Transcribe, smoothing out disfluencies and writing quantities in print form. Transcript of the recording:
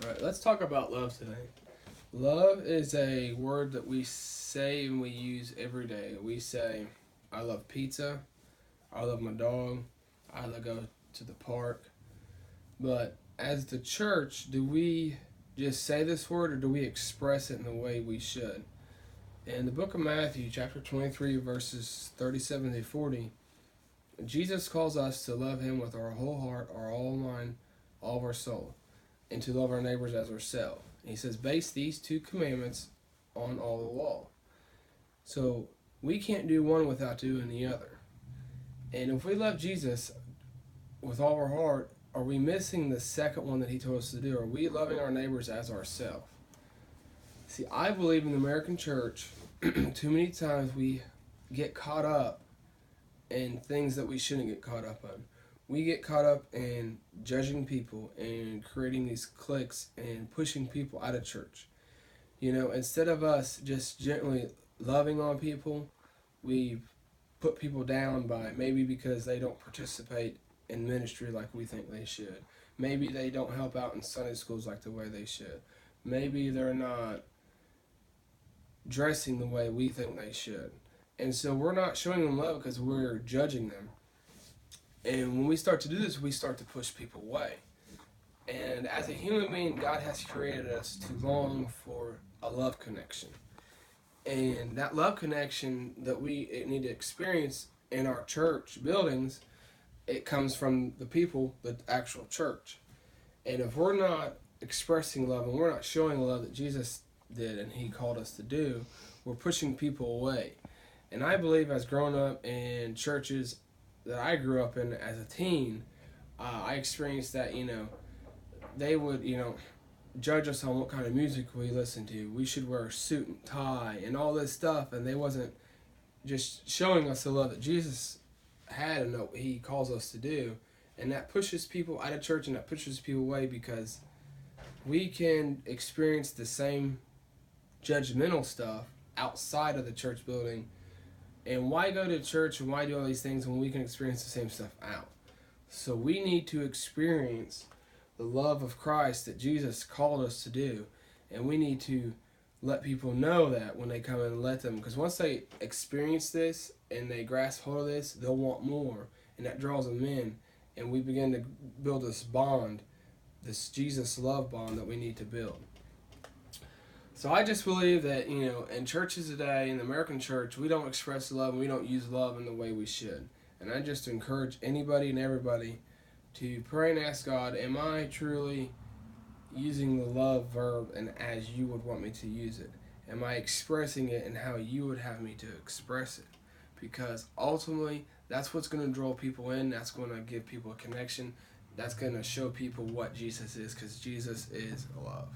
All right, let's talk about love today. Love is a word that we say and we use every day. We say, I love pizza, I love my dog, I love go to the park. But as the church, do we just say this word or do we express it in the way we should? In the book of Matthew, chapter 23, verses 37 to 40, Jesus calls us to love him with our whole heart, our whole mind, all of our soul, and to love our neighbors as ourselves. He says, base these two commandments on all the law. So we can't do one without doing the other. And if we love Jesus with all our heart, are we missing the second one that he told us to do? Are we loving our neighbors as ourselves? See, I believe in the American church, too many times we get caught up in things that we shouldn't get caught up on. We get caught up in judging people and creating these cliques and pushing people out of church. Instead of us just gently loving on people, we put people down by maybe because they don't participate in ministry like we think they should. Maybe they don't help out in Sunday schools like the way they should. Maybe they're not dressing the way we think they should. And so we're not showing them love because we're judging them. And when we start to do this, we start to push people away. And as a human being, God has created us to long for a love connection. And that love connection that we need to experience in our church buildings, it comes from the people, the actual church. And if we're not expressing love and we're not showing the love that Jesus did and he called us to do, we're pushing people away. And I believe as growing up in churches that I grew up in as a teen, I experienced that, they would, judge us on what kind of music we listen to. We should wear a suit and tie and all this stuff. And they wasn't just showing us the love that Jesus had and what he calls us to do. And that pushes people out of church and that pushes people away because we can experience the same judgmental stuff outside of the church building. And why go to church and why do all these things when we can experience the same stuff out? So we need to experience the love of Christ that Jesus called us to do. And we need to let people know that when they come in and let them. Because once they experience this and they grasp hold of this, they'll want more. And that draws them in. And we begin to build this bond, this Jesus love bond that we need to build. So I just believe that, in churches today, in the American church, we don't express love and we don't use love in the way we should. And I just encourage anybody and everybody to pray and ask God, am I truly using the love verb and as you would want me to use it? Am I expressing it and how you would have me to express it? Because ultimately, that's what's going to draw people in. That's going to give people a connection. That's going to show people what Jesus is, because Jesus is love.